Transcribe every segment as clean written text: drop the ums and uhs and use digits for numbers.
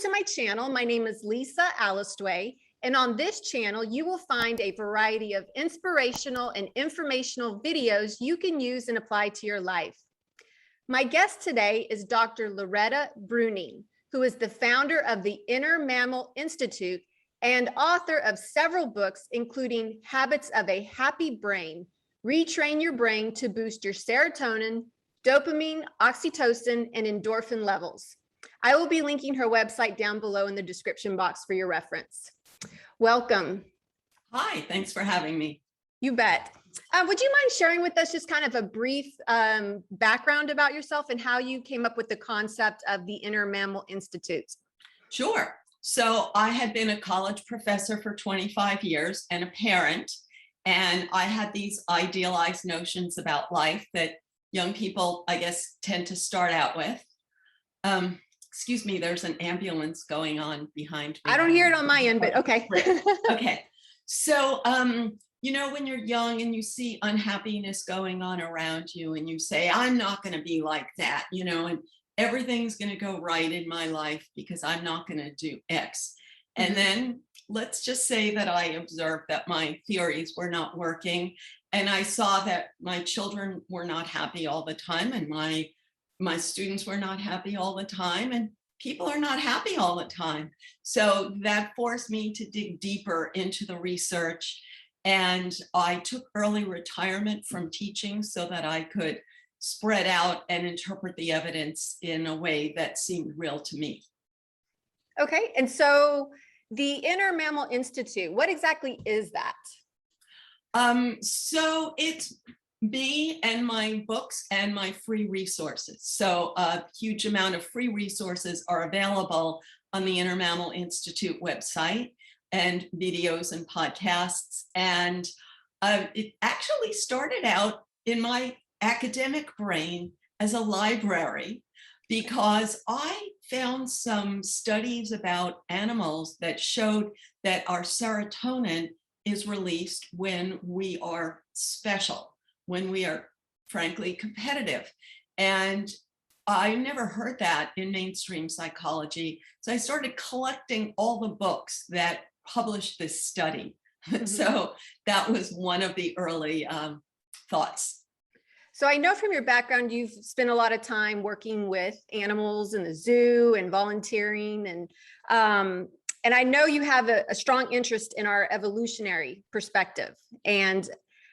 to my channel. My name is Lisa Allistway, and on this channel, you will find a variety of inspirational and informational videos you can use and apply to your life. My guest today is Dr. Loretta Breuning, who is the founder of the Inner Mammal Institute and author of several books, including Habits of a Happy Brain, Retrain Your Brain to Boost Your Serotonin, Dopamine, Oxytocin, and Endorphin levels. I will be linking her website down below in the description box for your reference. Welcome. Hi, thanks for having me. You bet. Would you mind sharing with us just kind of a brief background about yourself and how you came up with the concept of the Inner Mammal Institute? Sure. So I had been a college professor for 25 years and a parent, and I had these idealized notions about life that young people, I guess, tend to start out with. Excuse me, there's an ambulance going on behind me. I don't hear it on my end, but okay. Okay. So, you know, when you're young and you see unhappiness going on around you and you say, I'm not going to be like that, you know, and everything's going to go right in my life because I'm not going to do X. And then let's just say that I observed that my theories were not working. And I saw that my children were not happy all the time, and my students were not happy all the time, and people are not happy all the time. So that forced me to dig deeper into the research. And I took early retirement from teaching so that I could spread out and interpret the evidence in a way that seemed real to me. Okay, and so the Inner Mammal Institute, what exactly is that? So it's me and my books and my free resources. So a huge amount of free resources are available on the Inner Mammal Institute website, and videos and podcasts. And it actually started out in my academic brain as a library, because I found some studies about animals that showed that our serotonin is released when we are special, when we are frankly competitive. And I never heard that in mainstream psychology. So I started collecting all the books that published this study. So that was one of the early thoughts. So I know from your background, you've spent a lot of time working with animals in the zoo and volunteering, and I know you have a strong interest in our evolutionary perspective and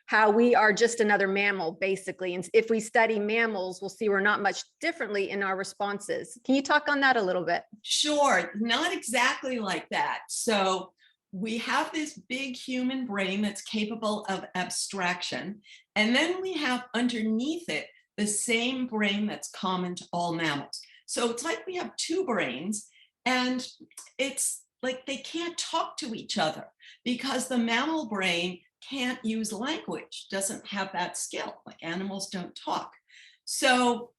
how we are just another mammal, basically. And if we study mammals, we'll see we're not much differently in our responses. Can you talk on that a little bit? Sure, not exactly like that. So we have this big human brain that's capable of abstraction. And then we have underneath it the same brain that's common to all mammals. So it's like we have two brains, and it's like they can't talk to each other because the mammal brain can't use language, doesn't have that skill. Like animals don't talk. So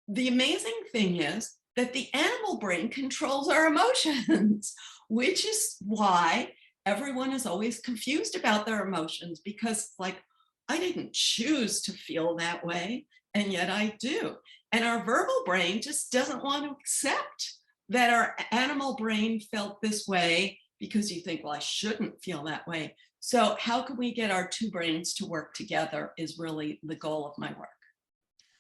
the amazing thing is that the animal brain controls our emotions, which is why everyone is always confused about their emotions, because like, I didn't choose to feel that way, and yet I do. And our verbal brain just doesn't want to accept that our animal brain felt this way, because you think, well, I shouldn't feel that way. So how can we get our two brains to work together is really the goal of my work.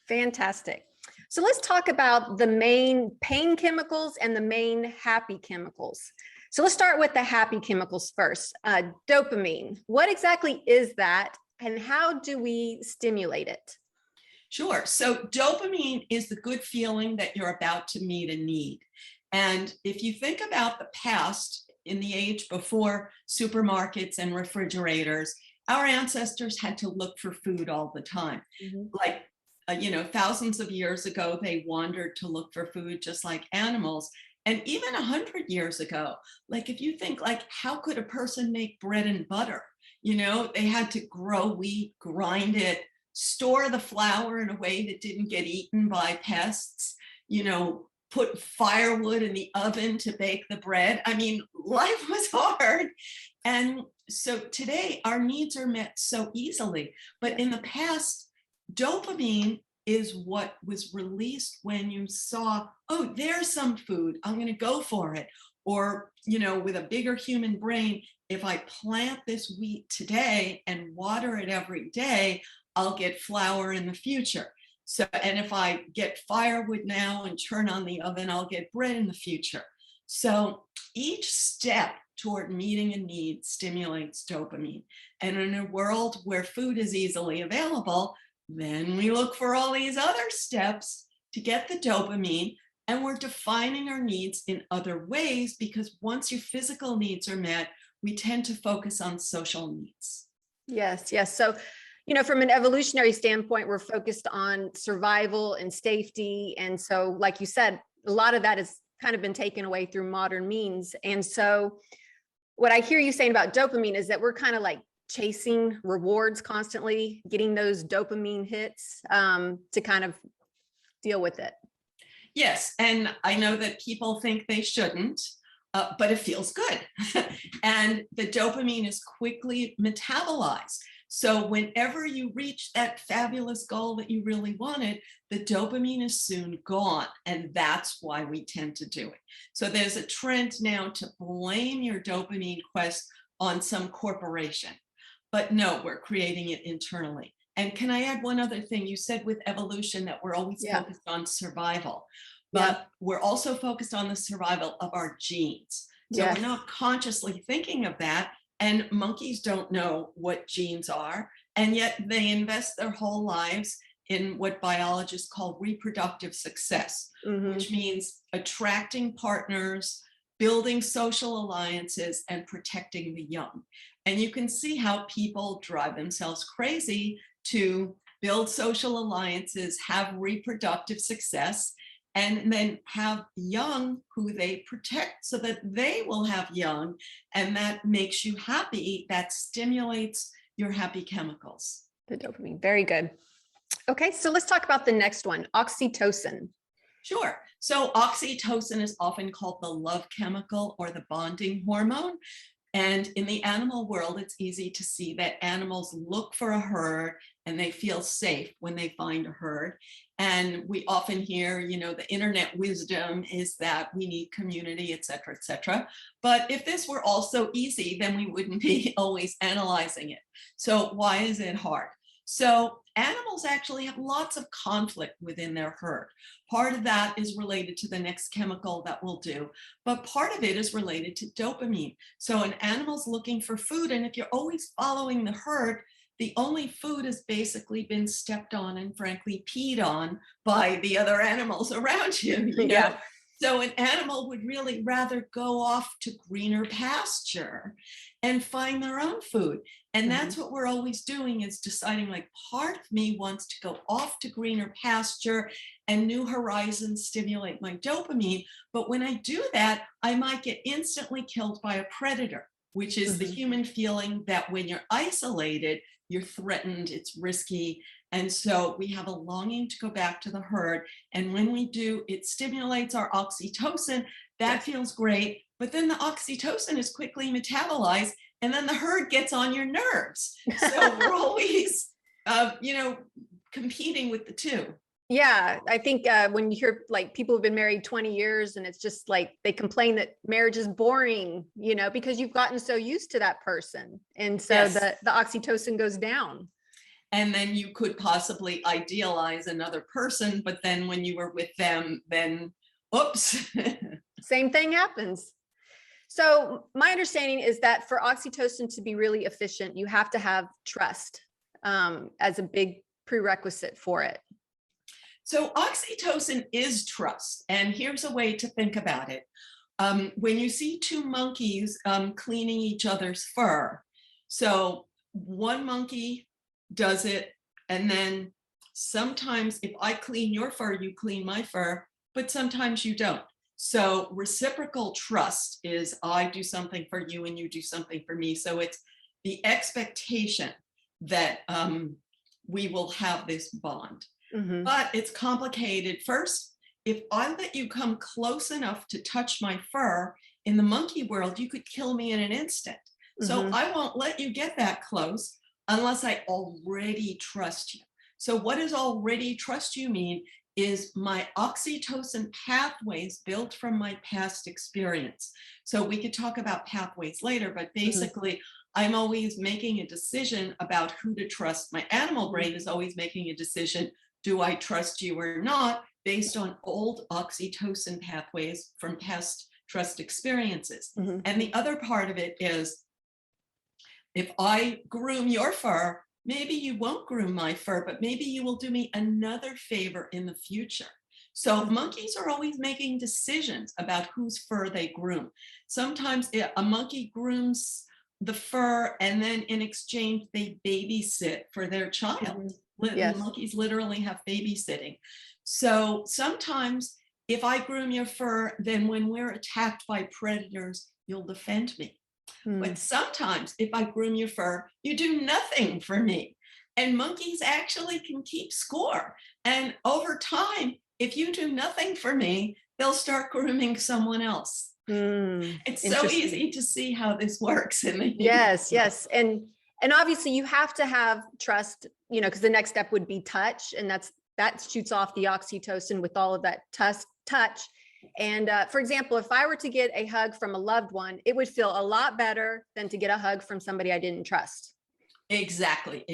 Fantastic. So let's talk about the main pain chemicals and the main happy chemicals. So let's start with the happy chemicals first. Dopamine, what exactly is that, and how do we stimulate it? Sure. So dopamine is the good feeling that you're about to meet a need. And if you think about the past, in the age before supermarkets and refrigerators, our ancestors had to look for food all the time. Like, you know, thousands of years ago, they wandered to look for food just like animals. And even 100 years ago, like if you think like, how could a person make bread and butter? You know, they had to grow wheat, grind it, store the flour in a way that didn't get eaten by pests, you know, put firewood in the oven to bake the bread. I mean, life was hard. And so today our needs are met so easily. But in the past, dopamine is what was released when you saw, oh, there's some food, I'm going to go for it. Or, with a bigger human brain, if I plant this wheat today and water it every day, I'll get flour in the future. So, and if I get firewood now and turn on the oven, I'll get bread in the future. So each step toward meeting a need stimulates dopamine. And in a world where food is easily available, then we look for all these other steps to get the dopamine, and we're defining our needs in other ways, because once your physical needs are met, we tend to focus on social needs. Yes, yes. So, from an evolutionary standpoint, we're focused on survival and safety. And so, like you said, a lot of that has kind of been taken away through modern means. And so what I hear you saying about dopamine is that we're kind of like chasing rewards constantly, getting those dopamine hits to kind of deal with it. Yes, and I know that people think they shouldn't, but it feels good. And the dopamine is quickly metabolized. So whenever you reach that fabulous goal that you really wanted, the dopamine is soon gone. And that's why we tend to do it. So there's a trend now to blame your dopamine quest on some corporation. But no, we're creating it internally. And can I add one other thing? You said with evolution that we're always focused on survival, but we're also focused on the survival of our genes. So we're not consciously thinking of that. And monkeys don't know what genes are, and yet they invest their whole lives in what biologists call reproductive success, which means attracting partners, building social alliances, and protecting the young. And you can see how people drive themselves crazy to build social alliances, have reproductive success, and then have young who they protect so that they will have young, and that makes you happy. That stimulates your happy chemicals. The dopamine, very good. Okay, so let's talk about the next one, oxytocin. Sure. So oxytocin is often called the love chemical or the bonding hormone. And in the animal world, it's easy to see that animals look for a herd and they feel safe when they find a herd. And we often hear, the internet wisdom is that we need community, et cetera, et cetera. But if this were all so easy, then we wouldn't be always analyzing it. So why is it hard? So animals actually have lots of conflict within their herd. Part of that is related to the next chemical that we'll do, but part of it is related to dopamine. So an animal's looking for food, and if you're always following the herd, the only food has basically been stepped on and frankly peed on by the other animals around you. know? So an animal would really rather go off to greener pasture and find their own food. And that's what we're always doing, is deciding, like, part of me wants to go off to greener pasture and new horizons stimulate my dopamine. But when I do that, I might get instantly killed by a predator, which is the human feeling that when you're isolated, you're threatened, it's risky. And so we have a longing to go back to the herd. And when we do, it stimulates our oxytocin. That feels great. But then the oxytocin is quickly metabolized, and then the herd gets on your nerves. So we're always, competing with the two. Yeah, I think when you hear like people who've been married 20 years and it's just like they complain that marriage is boring, because you've gotten so used to that person. And so the oxytocin goes down. And then you could possibly idealize another person, but then when you were with them, then oops. Same thing happens. So my understanding is that for oxytocin to be really efficient, you have to have trust as a big prerequisite for it. So oxytocin is trust. And here's a way to think about it. When you see two monkeys cleaning each other's fur, so one monkey does it, and then sometimes if I clean your fur, you clean my fur, but sometimes you don't. So reciprocal trust is I do something for you and you do something for me. So it's the expectation that we will have this bond. But it's complicated. First, if I let you come close enough to touch my fur, in the monkey world, you could kill me in an instant. So I won't let you get that close unless I already trust you. So what does already trust you mean is my oxytocin pathways built from my past experience. So we could talk about pathways later, but basically I'm always making a decision about who to trust. My animal brain is always making a decision, do I trust you or not, based on old oxytocin pathways from past trust experiences. And the other part of it is, if I groom your fur, maybe you won't groom my fur, but maybe you will do me another favor in the future. So monkeys are always making decisions about whose fur they groom. Sometimes a monkey grooms the fur and then in exchange they babysit for their child. Yes. Monkeys literally have babysitting. So sometimes if I groom your fur, then when we're attacked by predators, you'll defend me. But sometimes if I groom your fur, you do nothing for me. And monkeys actually can keep score. And over time, if you do nothing for me, they'll start grooming someone else. It's so easy to see how this works in the Yes. And obviously you have to have trust, you know, because the next step would be touch, and that shoots off the oxytocin with all of that touch. And for example, if I were to get a hug from a loved one, it would feel a lot better than to get a hug from somebody I didn't trust. Exactly.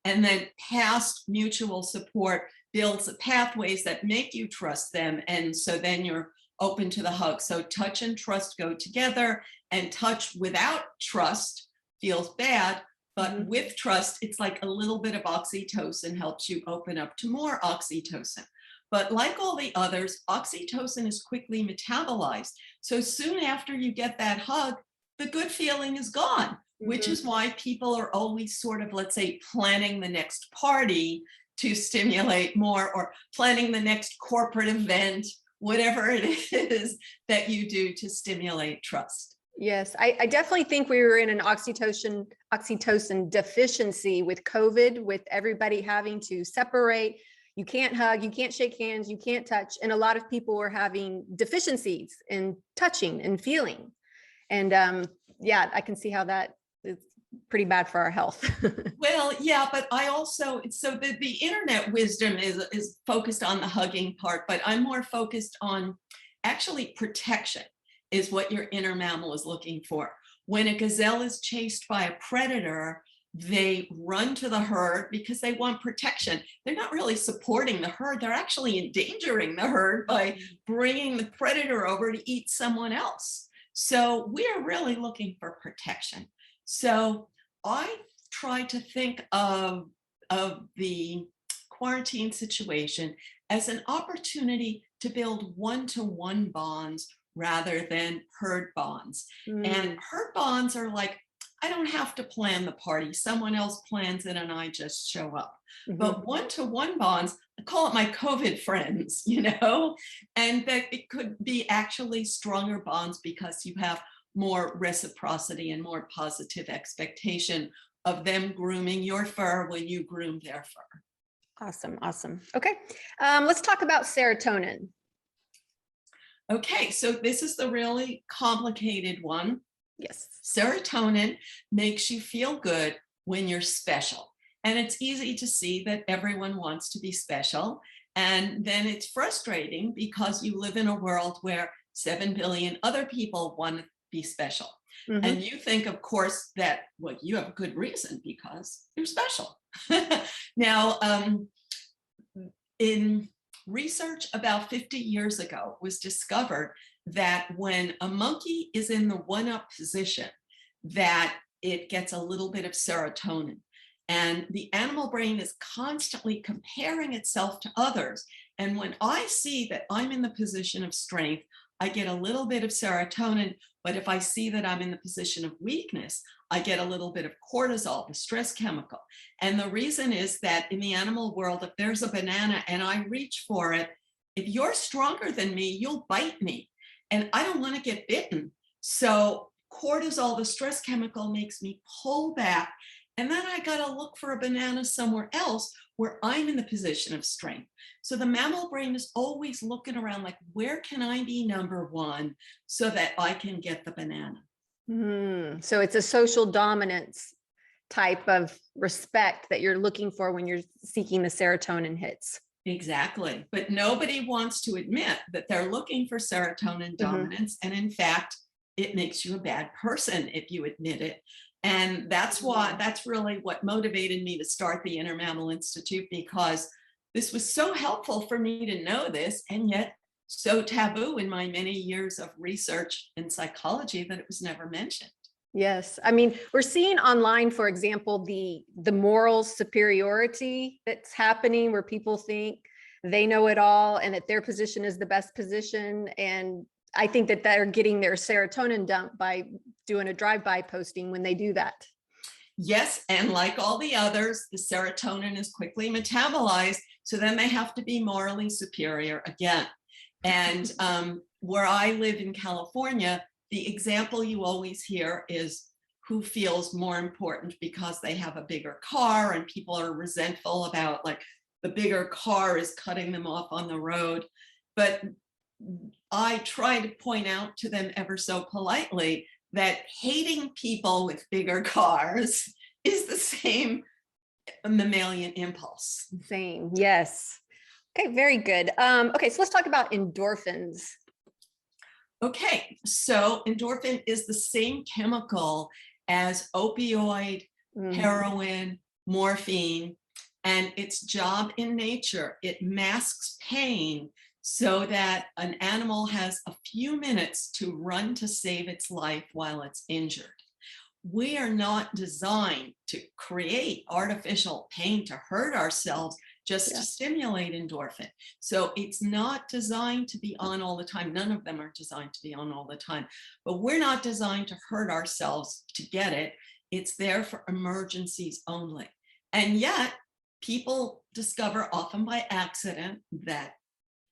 And then past mutual support builds the pathways that make you trust them. And so then you're open to the hug. So touch and trust go together, and touch without trust feels bad. But with trust, it's like a little bit of oxytocin helps you open up to more oxytocin. But like all the others, oxytocin is quickly metabolized. So soon after you get that hug, the good feeling is gone, which is why people are always sort of, let's say, planning the next party to stimulate more, or planning the next corporate event, whatever it is that you do to stimulate trust. Yes, I definitely think we were in an oxytocin deficiency with COVID, with everybody having to separate. You can't hug, you can't shake hands, you can't touch. And a lot of people were having deficiencies in touching and feeling. And yeah, I can see how that is pretty bad for our health. Well, yeah, but I also, so the internet wisdom is focused on the hugging part, but I'm more focused on actually protection is what your inner mammal is looking for. When a gazelle is chased by a predator, they run to the herd because they want protection. They're not really supporting the herd. They're actually endangering the herd by bringing the predator over to eat someone else. So we are really looking for protection. So I try to think of the quarantine situation as an opportunity to build one-to-one bonds rather than herd bonds. And herd bonds are like, I don't have to plan the party. Someone else plans it and I just show up. But one-to-one bonds, I call it my COVID friends, you know, and that it could be actually stronger bonds because you have more reciprocity and more positive expectation of them grooming your fur when you groom their fur. Awesome. Okay, let's talk about serotonin. Okay, so this is the really complicated one. Yes. Serotonin makes you feel good when you're special. And it's easy to see that everyone wants to be special. And then it's frustrating because you live in a world where 7 billion other people want to be special. And you think, of course, that, well, you have a good reason because you're special. Now, in research about 50 years ago, it was discovered that when a monkey is in the one-up position, that it gets a little bit of serotonin. And the animal brain is constantly comparing itself to others. And when I see that I'm in the position of strength, I get a little bit of serotonin. But if I see that I'm in the position of weakness, I get a little bit of cortisol, the stress chemical. And the reason is that in the animal world, if there's a banana and I reach for it, if you're stronger than me, you'll bite me. And I don't want to get bitten. So cortisol, the stress chemical, makes me pull back. And then I got to look for a banana somewhere else where I'm in the position of strength. So the mammal brain is always looking around like, where can I be number one so that I can get the banana? So it's a social dominance type of respect that you're looking for when you're seeking the serotonin hits. Exactly. But nobody wants to admit that they're looking for serotonin dominance. And in fact, it makes you a bad person if you admit it. And that's really what motivated me to start the Inner Mammal Institute, because this was so helpful for me to know this, and yet so taboo in my many years of research in psychology that it was never mentioned. Yes. I mean, we're seeing online, for example, the moral superiority that's happening, where people think they know it all and that their position is the best position. And I think that they're getting their serotonin dump by doing a drive-by posting when they do that. Yes, and like all the others, the serotonin is quickly metabolized, so then they have to be morally superior again. And where I live in California, the example you always hear is who feels more important because they have a bigger car, and people are resentful about, like, the bigger car is cutting them off on the road. But I try to point out to them ever so politely that hating people with bigger cars is the same mammalian impulse. Same. Yes. Okay, very good. Okay, so let's talk about endorphins. Okay, so endorphin is the same chemical as opioid, heroin, morphine, and its job in nature, it masks pain so that an animal has a few minutes to run to save its life while it's injured. We are not designed to create artificial pain to hurt ourselves, just to stimulate endorphin. So it's not designed to be on all the time. None of them are designed to be on all the time, but we're not designed to hurt ourselves to get it. It's there for emergencies only. And yet people discover, often by accident, that,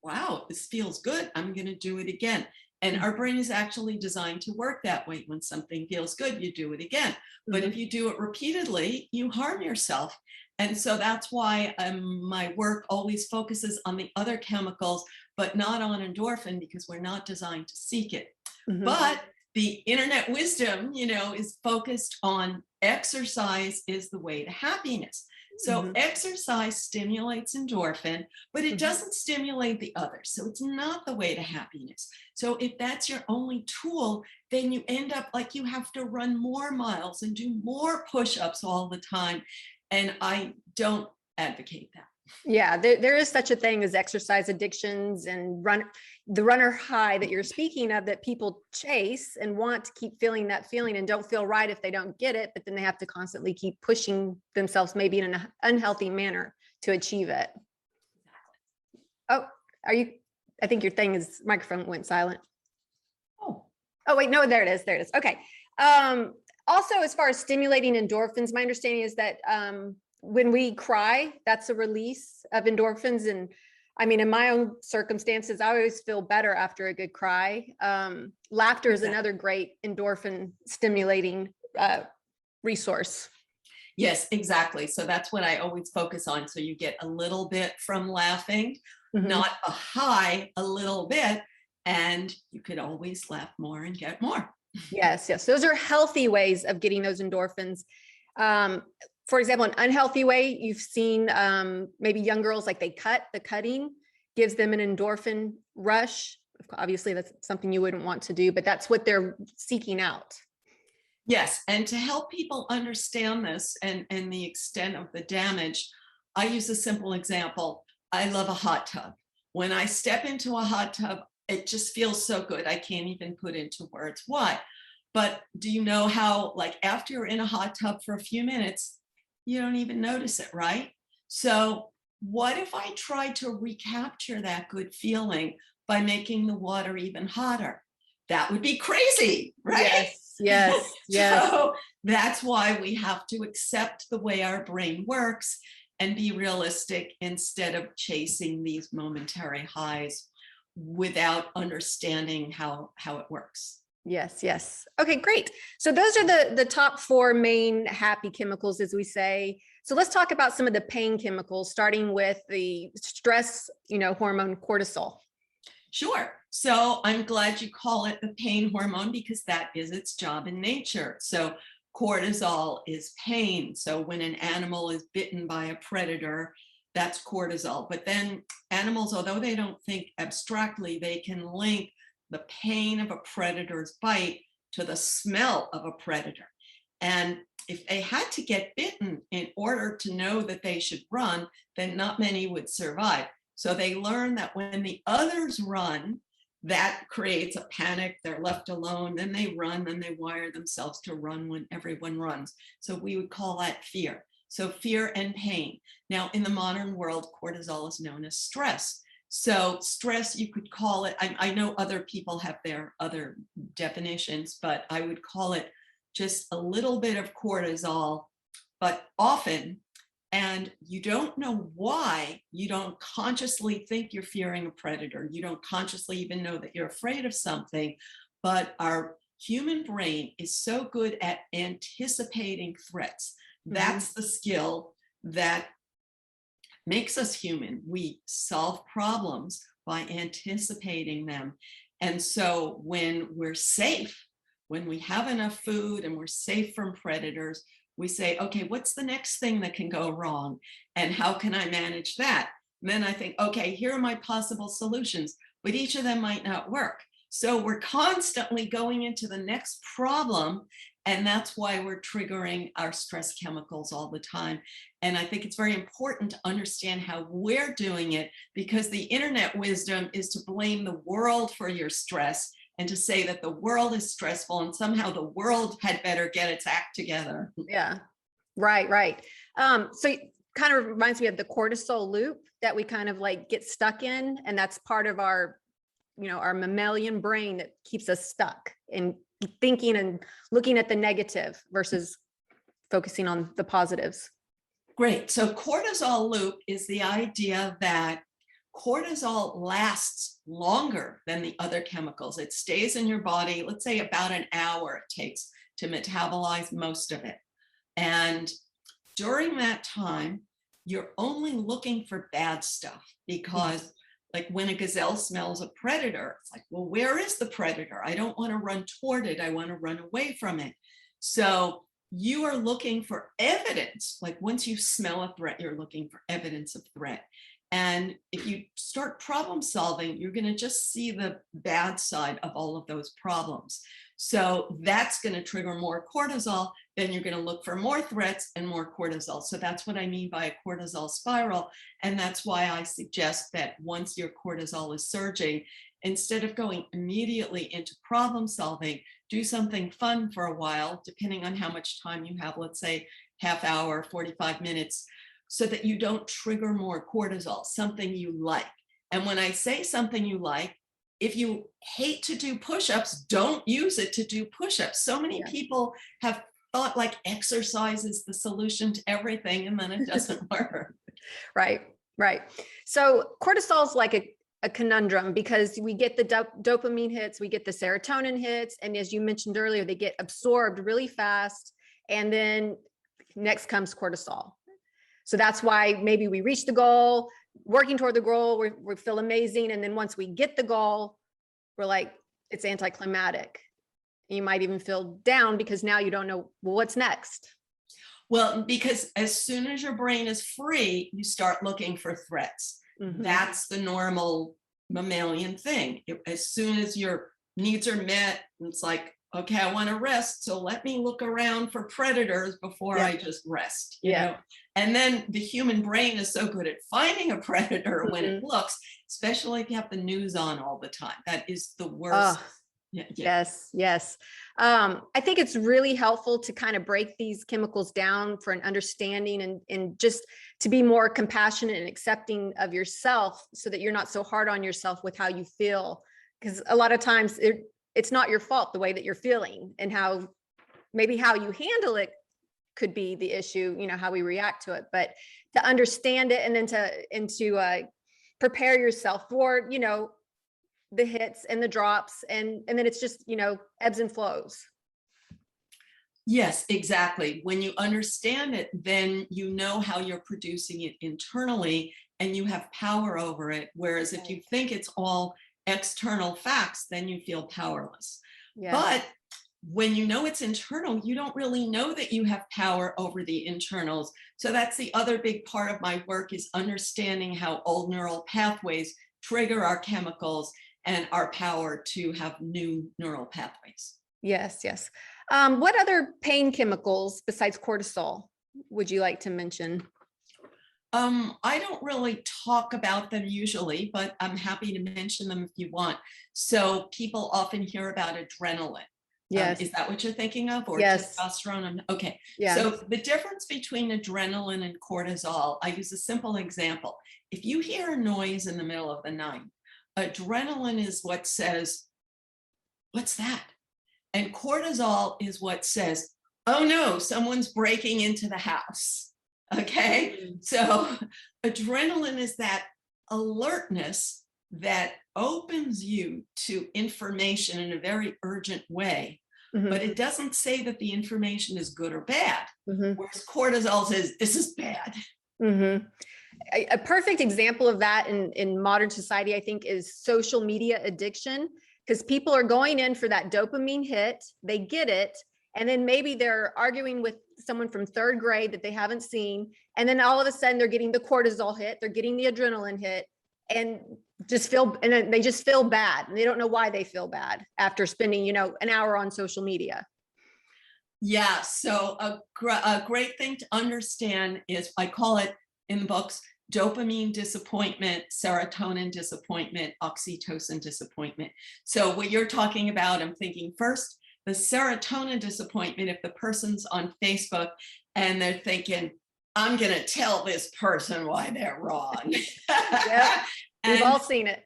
wow, this feels good, I'm going to do it again. And our brain is actually designed to work that way. When something feels good, you do it again. But if you do it repeatedly, you harm yourself. And so that's why my work always focuses on the other chemicals, but not on endorphin, because we're not designed to seek it. But the internet wisdom, is focused on exercise is the way to happiness. So exercise stimulates endorphin, but it doesn't stimulate the others. So it's not the way to happiness. So if that's your only tool, then you end up like you have to run more miles and do more push-ups all the time. And I don't advocate that. Yeah, there is such a thing as exercise addictions and the runner high that you're speaking of, that people chase and want to keep feeling that feeling and don't feel right if they don't get it, but then they have to constantly keep pushing themselves, maybe in an unhealthy manner, to achieve it. Oh, I think your microphone went silent. Oh wait, no, there it is. Okay. Also, as far as stimulating endorphins, my understanding is that when we cry, that's a release of endorphins. And I mean, in my own circumstances, I always feel better after a good cry. Laughter is another great endorphin stimulating resource. Yes, exactly. So that's what I always focus on. So you get a little bit from laughing, not a high, a little bit, and you could always laugh more and get more. Yes. Those are healthy ways of getting those endorphins. For example, an unhealthy way, you've seen maybe young girls, like the cutting gives them an endorphin rush. Obviously, that's something you wouldn't want to do, but that's what they're seeking out. Yes, and to help people understand this and the extent of the damage, I use a simple example. I love a hot tub. When I step into a hot tub, it just feels so good. I can't even put into words why. But do you know how, like, after you're in a hot tub for a few minutes, you don't even notice it, right? So what if I tried to recapture that good feeling by making the water even hotter? That would be crazy, right? Yes. So that's why we have to accept the way our brain works and be realistic instead of chasing these momentary highs without understanding how it works. Yes. Okay, great. So those are the top 4 main happy chemicals, as we say. So let's talk about some of the pain chemicals, starting with the stress, hormone cortisol. Sure. So I'm glad you call it the pain hormone, because that is its job in nature. So Cortisol is pain. So when an animal is bitten by a predator, that's cortisol. But then animals, although they don't think abstractly, they can link the pain of a predator's bite to the smell of a predator. And if they had to get bitten in order to know that they should run, then not many would survive. So they learn that when the others run, that creates a panic. They're left alone. Then they run, then they wire themselves to run when everyone runs. So we would call that fear. So fear and pain. Now, in the modern world, cortisol is known as stress. So stress, you could call it, I know other people have their other definitions, but I would call it just a little bit of cortisol, but often, and you don't know why. You don't consciously think you're fearing a predator. You don't consciously even know that you're afraid of something, but our human brain is so good at anticipating threats. That's the skill that makes us human. We solve problems by anticipating them. And so when we're safe, when we have enough food and we're safe from predators, we say, okay, what's the next thing that can go wrong? And how can I manage that? And then I think, okay, here are my possible solutions, but each of them might not work. So we're constantly going into the next problem. And that's why we're triggering our stress chemicals all the time. And I think it's very important to understand how we're doing it, because the internet wisdom is to blame the world for your stress and to say that the world is stressful and somehow the world had better get its act together. Yeah, right. So it kind of reminds me of the cortisol loop that we kind of like get stuck in. And that's part of our, our mammalian brain that keeps us stuck in thinking and looking at the negative versus focusing on the positives. Great. So cortisol loop is the idea that cortisol lasts longer than the other chemicals. It stays in your body, let's say about an hour it takes to metabolize most of it. And during that time, you're only looking for bad stuff, because like when a gazelle smells a predator, it's like, well, where is the predator? I don't want to run toward it. I want to run away from it. So you are looking for evidence. Like once you smell a threat, you're looking for evidence of threat. And if you start problem solving, you're going to just see the bad side of all of those problems. So that's going to trigger more cortisol. Then you're going to look for more threats and more cortisol. So that's what I mean by a cortisol spiral. And that's why I suggest that once your cortisol is surging, instead of going immediately into problem solving, do something fun for a while, depending on how much time you have, let's say half hour, 45 minutes, so that you don't trigger more cortisol, something you like. And when I say something you like, if you hate to do push-ups, don't use it to do push-ups. So many people have thought like exercise is the solution to everything, and then it doesn't work. Right. So cortisol is like a conundrum, because we get the dopamine hits, we get the serotonin hits, and as you mentioned earlier, they get absorbed really fast, and then next comes cortisol. So that's why maybe we reach the goal, working toward the goal, we feel amazing. And then once we get the goal, we're like, it's anticlimactic. You might even feel down because now you don't know, well, what's next? Well, because as soon as your brain is free, you start looking for threats. That's the normal mammalian thing. As soon as your needs are met, it's like, okay, I want to rest, so let me look around for predators before I just rest, you know? And then the human brain is so good at finding a predator when it looks, especially if you have the news on all the time. That is the worst. Yes. I think it's really helpful to kind of break these chemicals down for an understanding, and just to be more compassionate and accepting of yourself, so that you're not so hard on yourself with how you feel. Because a lot of times it's not your fault the way that you're feeling, and how you handle it could be the issue, how we react to it. But to understand it, and then to prepare yourself for, the hits and the drops, and then it's just, ebbs and flows. Yes, exactly. When you understand it, then you know how you're producing it internally, and you have power over it. Whereas if you think it's all external facts, then you feel powerless. But when you know it's internal, you don't really know that you have power over the internals. So that's the other big part of my work, is understanding how old neural pathways trigger our chemicals and our power to have new neural pathways. Yes, yes. What other pain chemicals besides cortisol would you like to mention? I don't really talk about them usually, but I'm happy to mention them if you want. So people often hear about adrenaline. Yes. Is that what you're thinking of, or Yes. testosterone? Okay. Yeah. So the difference between adrenaline and cortisol, I use a simple example. If you hear a noise in the middle of the night, adrenaline is what says, "What's that?" And cortisol is what says, "Oh no, someone's breaking into the house." Okay. Mm. So adrenaline is that alertness that opens you to information in a very urgent way, but it doesn't say that the information is good or bad. Whereas cortisol says, "This is bad." A perfect example of that in modern society, I think, is social media addiction, because people are going in for that dopamine hit, they get it, and then maybe they're arguing with someone from third grade that they haven't seen, and then all of a sudden they're getting the cortisol hit, they're getting the adrenaline hit, and then they just feel bad, and they don't know why they feel bad after spending, an hour on social media. Yeah, so a great thing to understand is, I call it in the books, dopamine disappointment, serotonin disappointment, oxytocin disappointment. So what you're talking about, I'm thinking first, the serotonin disappointment, if the person's on Facebook and they're thinking, "I'm going to tell this person why they're wrong." Yep. We've all seen it.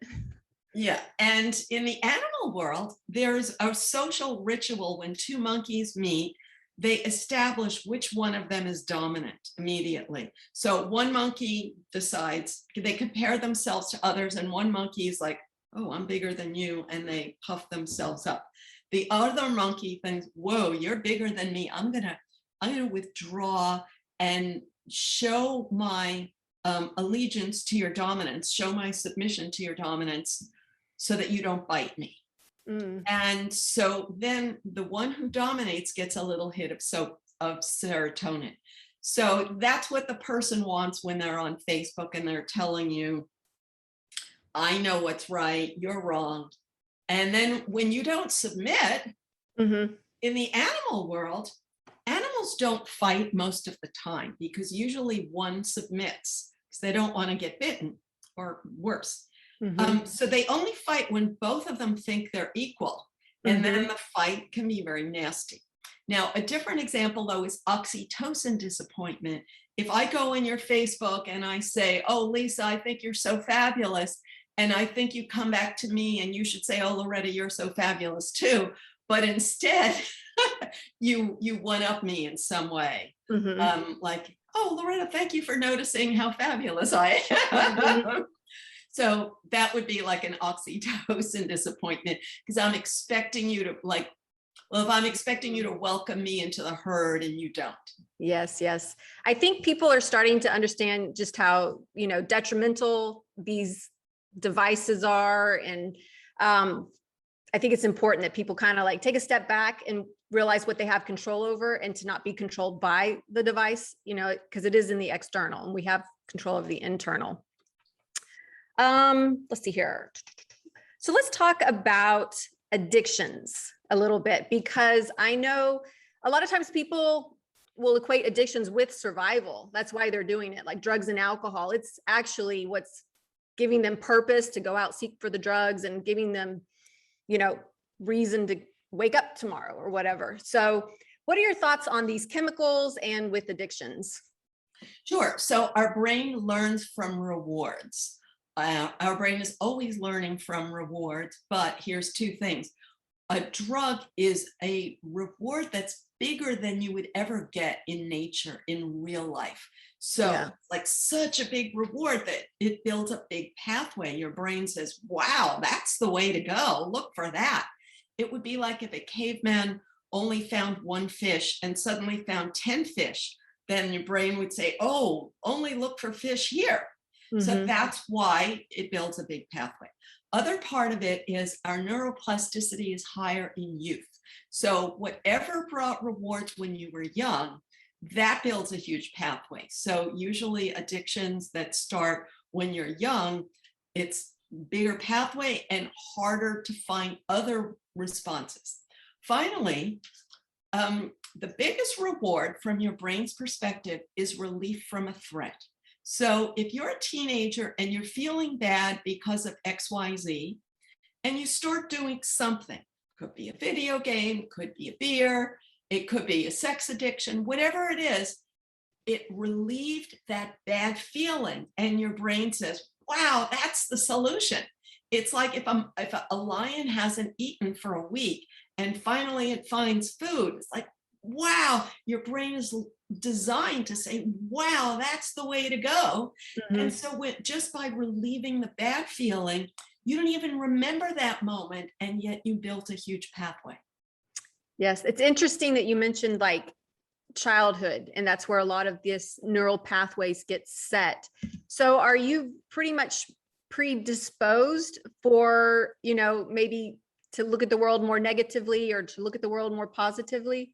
Yeah. And in the animal world, there's a social ritual. When two monkeys meet, they establish which one of them is dominant immediately. So one monkey decides, they compare themselves to others, and one monkey is like, "Oh, I'm bigger than you," and they puff themselves up. The other monkey thinks, "Whoa, you're bigger than me. I'm gonna withdraw and show my allegiance to your dominance, show my submission to your dominance, so that you don't bite me." And so then the one who dominates gets a little hit of serotonin. So that's what the person wants when they're on Facebook and they're telling you, "I know what's right, you're wrong." And then when you don't submit, in the animal world, animals don't fight most of the time, because usually one submits because they don't want to get bitten, or worse. So they only fight when both of them think they're equal, and then the fight can be very nasty. Now, a different example, though, is oxytocin disappointment. If I go in your Facebook and I say, "Oh, Lisa, I think you're so fabulous," and I think you come back to me and you should say, "Oh, Loretta, you're so fabulous too," but instead you one-up me in some way, like, "Oh, Loretta, thank you for noticing how fabulous I am." So that would be like an oxytocin disappointment, because I'm expecting you to, if I'm expecting you to welcome me into the herd and you don't. Yes, yes. I think people are starting to understand just how, detrimental these devices are. And I think it's important that people kind of take a step back and realize what they have control over, and to not be controlled by the device, because it is in the external and we have control of the internal. Let's see here. So let's talk about addictions a little bit, because I know a lot of times people will equate addictions with survival. That's why they're doing it, like drugs and alcohol. It's actually what's giving them purpose to go out, seek for the drugs, and giving them, reason to wake up tomorrow or whatever. So what are your thoughts on these chemicals and with addictions? Sure. So our brain learns from rewards. Our brain is always learning from rewards, but here's two things. A drug is a reward that's bigger than you would ever get in nature, in real life. So like such a big reward that it builds a big pathway. Your brain says, "Wow, that's the way to go. Look for that." It would be like if a caveman only found one fish and suddenly found 10 fish, then your brain would say, "Oh, only look for fish here." So that's why it builds a big pathway. other part of it is our neuroplasticity is higher in youth. So whatever brought rewards when you were young, that builds a huge pathway. So usually addictions that start when you're young, it's bigger pathway and harder to find other responses. Finally, the biggest reward from your brain's perspective is relief from a threat. So if you're a teenager and you're feeling bad because of XYZ, and you start doing something, could be a video game, could be a beer, it could be a sex addiction, whatever it is, it relieved that bad feeling. And your brain says, wow, that's the solution. It's like if a lion hasn't eaten for a week and finally it finds food, it's like, wow, your brain is designed to say, wow, that's the way to go. Mhm. And so just by relieving the bad feeling, you don't even remember that moment, and yet you built a huge pathway. Yes, it's interesting that you mentioned like childhood, and that's where a lot of this neural pathways get set. So are you pretty much predisposed for, maybe to look at the world more negatively or to look at the world more positively?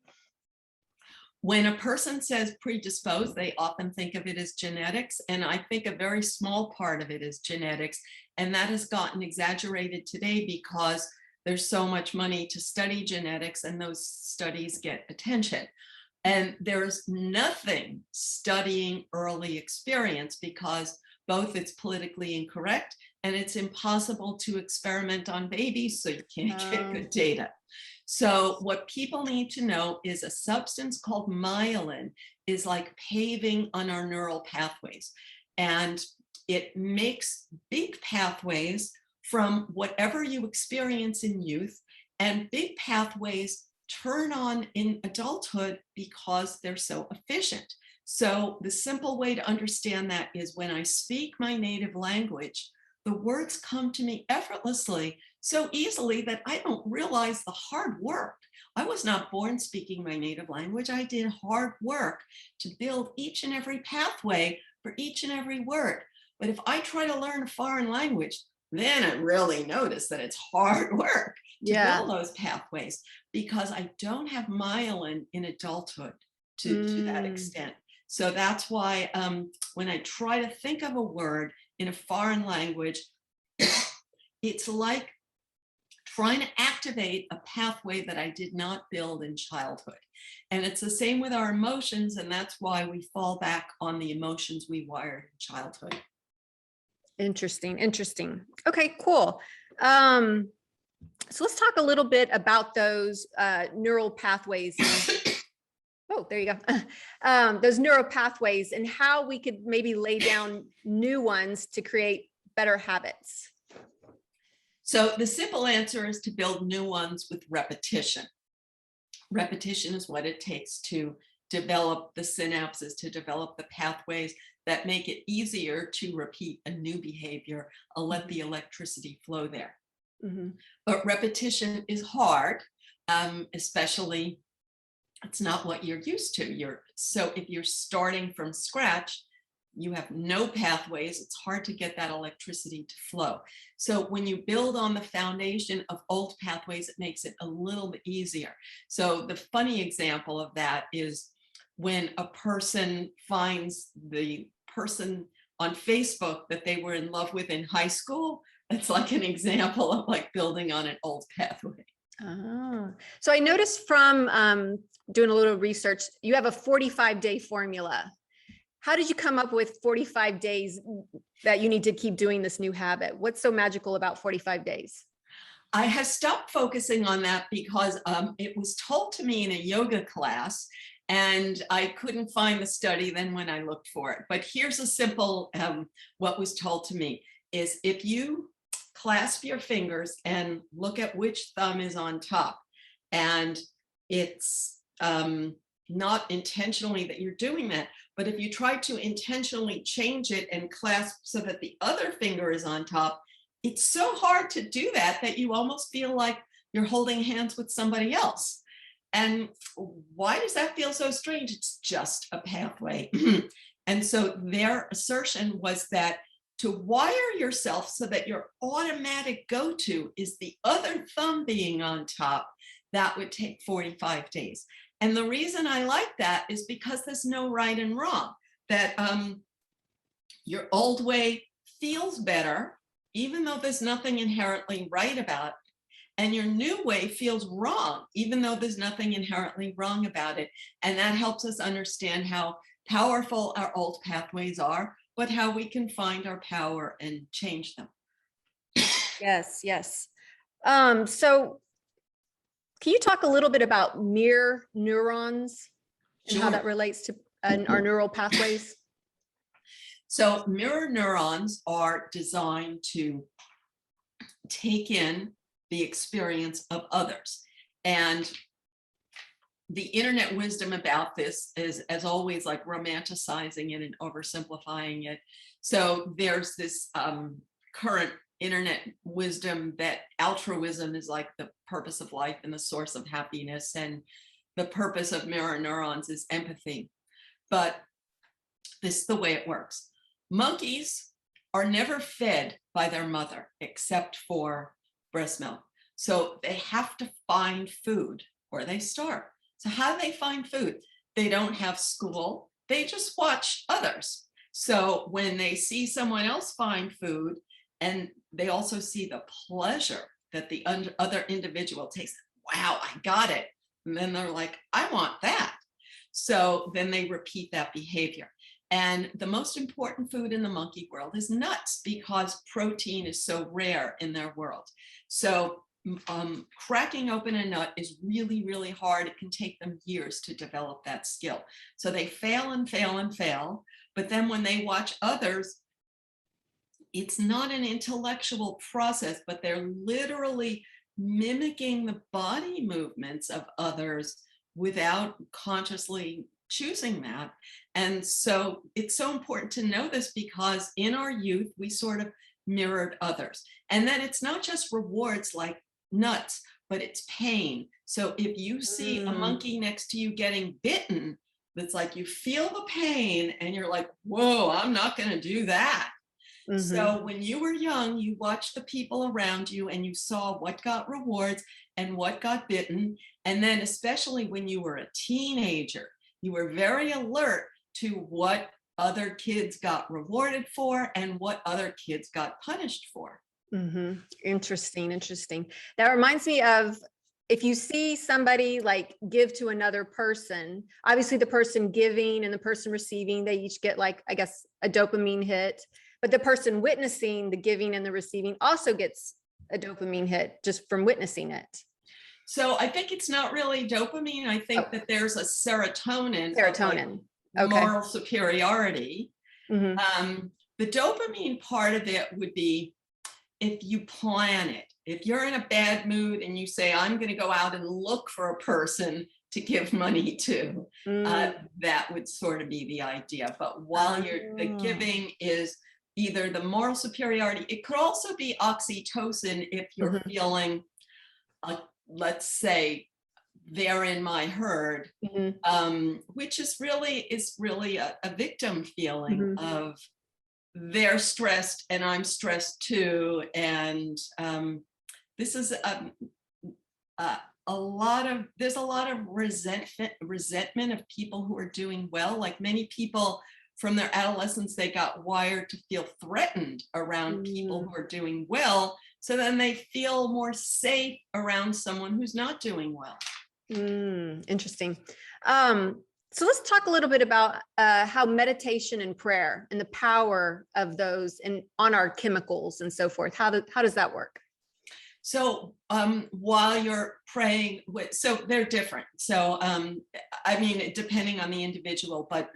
When a person says predisposed, they often think of it as genetics. And I think a very small part of it is genetics. And that has gotten exaggerated today because there's so much money to study genetics, and those studies get attention. And there's nothing studying early experience because both it's politically incorrect and it's impossible to experiment on babies, so you can't get good data. So what people need to know is a substance called myelin is like paving on our neural pathways. And it makes big pathways from whatever you experience in youth, and big pathways turn on in adulthood because they're so efficient. So the simple way to understand that is when I speak my native language, the words come to me effortlessly, so easily that I don't realize the hard work. I was not born speaking my native language. I did hard work to build each and every pathway for each and every word. But if I try to learn a foreign language, then I really notice that it's hard work to build those pathways, because I don't have myelin in adulthood to that extent. So that's why when I try to think of a word in a foreign language, it's like trying to activate a pathway that I did not build in childhood. And it's the same with our emotions, and that's why we fall back on the emotions we wired in childhood. Interesting. Okay, cool. So let's talk a little bit about those neural pathways. Oh, there you go. Those neural pathways and how we could maybe lay down new ones to create better habits. So the simple answer is to build new ones with repetition. Repetition is what it takes to develop the synapses, to develop the pathways that make it easier to repeat a new behavior, let the electricity flow there. But repetition is hard, especially it's not what you're used to. So if you're starting from scratch, you have no pathways, it's hard to get that electricity to flow. So when you build on the foundation of old pathways, it makes it a little bit easier. So the funny example of that is when a person finds the person on Facebook that they were in love with in high school. It's like an example of like building on an old pathway. Oh, so I noticed from doing a little research, you have a 45-day formula. How did you come up with 45 days that you need to keep doing this new habit? What's so magical about 45 days? I have stopped focusing on that because it was told to me in a yoga class, and I couldn't find the study then when I looked for it. But here's a simple, what was told to me is if you clasp your fingers and look at which thumb is on top, and it's not intentionally that you're doing that, but if you try to intentionally change it and clasp so that the other finger is on top, it's so hard to do that you almost feel like you're holding hands with somebody else. And why does that feel so strange? It's just a pathway. And so their assertion was that to wire yourself so that your automatic go-to is the other thumb being on top, that would take 45 days. And the reason I like that is because there's no right and wrong. That your old way feels better, even though there's nothing inherently right about it. And your new way feels wrong, even though there's nothing inherently wrong about it. And that helps us understand how powerful our old pathways are, but how we can find our power and change them. Yes, yes. So can you talk a little bit about mirror neurons and how Sure. that relates to our neural pathways? So mirror neurons are designed to take in the experience of others. And the internet wisdom about this is, as always, like romanticizing it and oversimplifying it. So there's this current internet wisdom that altruism is like the purpose of life and the source of happiness, and the purpose of mirror neurons is empathy. But this is the way it works. Monkeys are never fed by their mother except for breast milk. So they have to find food or they starve. So how do they find food? They don't have school. They just watch others. So when they see someone else find food, and they also see the pleasure that the other individual takes, wow, I got it. And then they're like, I want that. So then they repeat that behavior. And the most important food in the monkey world is nuts, because protein is so rare in their world. So cracking open a nut is really, really hard. It can take them years to develop that skill. So they fail and fail and fail. But then when they watch others, it's not an intellectual process, but they're literally mimicking the body movements of others without consciously choosing that. And so it's so important to know this, because in our youth, we sort of mirrored others. And then it's not just rewards like nuts, but it's pain. So if you see a monkey next to you getting bitten, that's like you feel the pain and you're like, whoa, I'm not going to do that. So when you were young, you watched the people around you and you saw what got rewards and what got bitten. And then especially when you were a teenager, you were very alert to what other kids got rewarded for and what other kids got punished for. Interesting, interesting. That reminds me of, if you see somebody like give to another person, obviously the person giving and the person receiving, they each get like, I guess, a dopamine hit. But the person witnessing the giving and the receiving also gets a dopamine hit just from witnessing it. So I think it's not really dopamine. I think that there's a serotonin. Serotonin. Like moral superiority. The dopamine part of it would be if you plan it. If you're in a bad mood and you say, I'm going to go out and look for a person to give money to, that would sort of be the idea. But while the giving is either the moral superiority, it could also be oxytocin if you're feeling, let's say, they're in my herd, which is really a victim feeling of they're stressed and I'm stressed too. And this is there's a lot of resentment of people who are doing well. Like many people from their adolescence, they got wired to feel threatened around people who are doing well. So then they feel more safe around someone who's not doing well. Interesting. So let's talk a little bit about how meditation and prayer and the power of those and on our chemicals and so forth. How does that work? So while you're praying, so they're different. So I mean, depending on the individual, but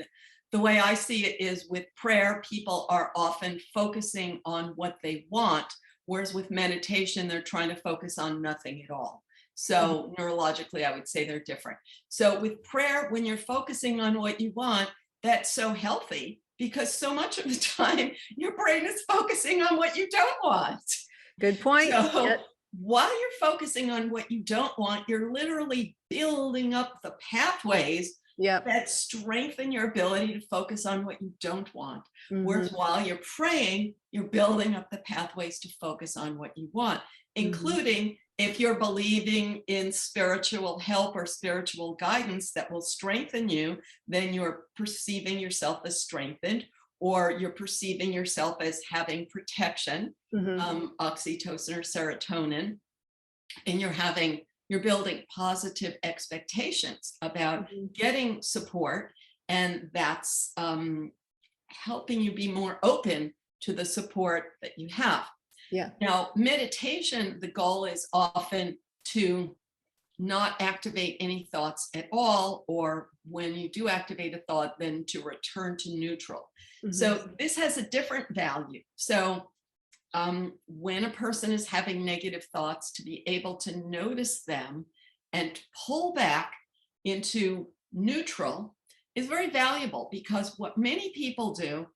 the way I see it is with prayer, people are often focusing on what they want, whereas with meditation, they're trying to focus on nothing at all. So neurologically, I would say they're different. So with prayer, when you're focusing on what you want, that's so healthy, because so much of the time your brain is focusing on what you don't want. Good point. So while you're focusing on what you don't want, you're literally building up the pathways Yep. that strengthen your ability to focus on what you don't want. Whereas Mhm. while you're praying, you're building up the pathways to focus on what you want, including if you're believing in spiritual help or spiritual guidance that will strengthen you, then you're perceiving yourself as strengthened, or you're perceiving yourself as having protection, Mhm. oxytocin or serotonin, and you're building positive expectations about Mhm. getting support, and that's helping you be more open to the support that you have. Yeah. Now, meditation, the goal is often to not activate any thoughts at all, or when you do activate a thought, then to return to neutral. Mhm. So this has a different value. So when a person is having negative thoughts, to be able to notice them and pull back into neutral is very valuable, because what many people do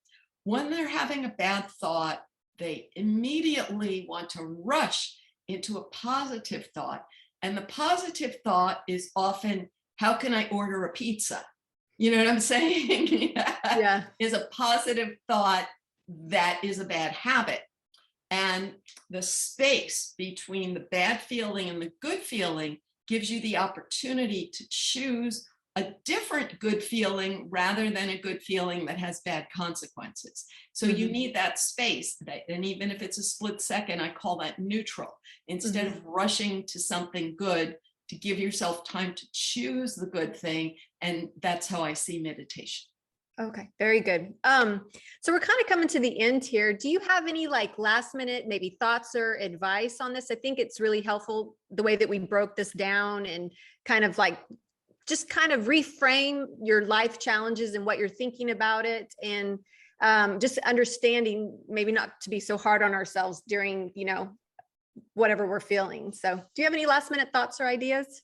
when they're having a bad thought, they immediately want to rush into a positive thought. And the positive thought is often, how can I order a pizza? You know what I'm saying? Yeah. Is a positive thought that is a bad habit. And the space between the bad feeling and the good feeling gives you the opportunity to choose a different good feeling rather than a good feeling that has bad consequences. So you Mhm. need that space, and even if it's a split second, I call that neutral. Instead Mhm. of rushing to something good, to give yourself time to choose the good thing. And that's how I see meditation. Okay, very good. So we're kind of coming to the end here. Do you have any like last minute maybe thoughts or advice on this? I think it's really helpful the way that we broke this down and kind of like just kind of reframe your life challenges and what you're thinking about it, and just understanding maybe not to be so hard on ourselves during, whatever we're feeling. So do you have any last minute thoughts or ideas?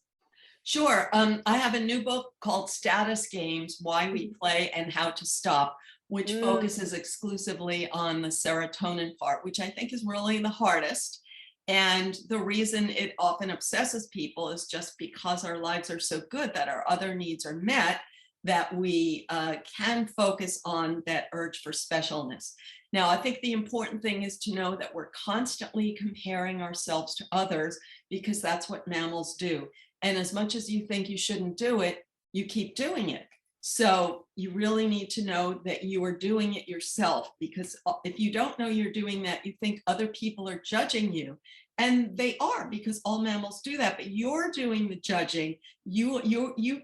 Sure. I have a new book called Status Games: Why We Play and How to Stop, which Mm, focuses exclusively on the serotonin part, which I think is really the hardest. And the reason it often obsesses people is just because our lives are so good that our other needs are met, that we can focus on that urge for specialness. Now, I think the important thing is to know that we're constantly comparing ourselves to others, because that's what mammals do. And as much as you think you shouldn't do it, you keep doing it. So you really need to know that you are doing it yourself, because if you don't know you're doing that, you think other people are judging you. And they are, because all mammals do that, but you're doing the judging. You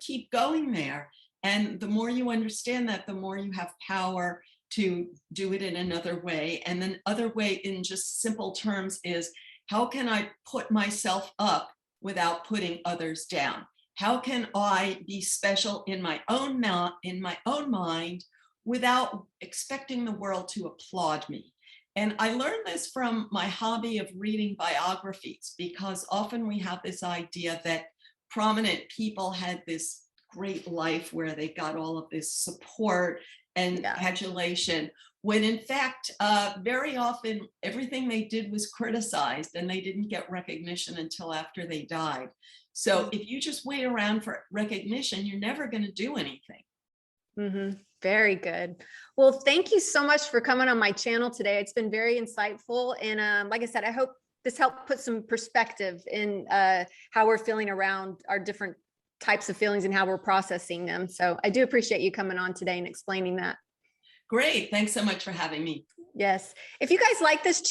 keep going there. And the more you understand that, the more you have power to do it in another way. And then other way, in just simple terms, is how can I put myself up without putting others down? How can I be special in my own mind without expecting the world to applaud me? And I learned this from my hobby of reading biographies, because often we have this idea that prominent people had this great life where they got all of this support and yeah. adulation, when in fact, very often everything they did was criticized, and they didn't get recognition until after they died. So if you just wait around for recognition, you're never going to do anything. Mm-hmm. Very good. Well, thank you so much for coming on my channel today. It's been very insightful. And like I said, I hope this helped put some perspective in how we're feeling around our different types of feelings and how we're processing them. So I do appreciate you coming on today and explaining that. Great. Thanks so much for having me. Yes. If you guys like this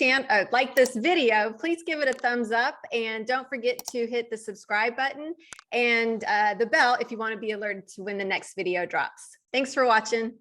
like this video, please give it a thumbs up, and don't forget to hit the subscribe button and the bell if you want to be alerted to when the next video drops. Thanks for watching.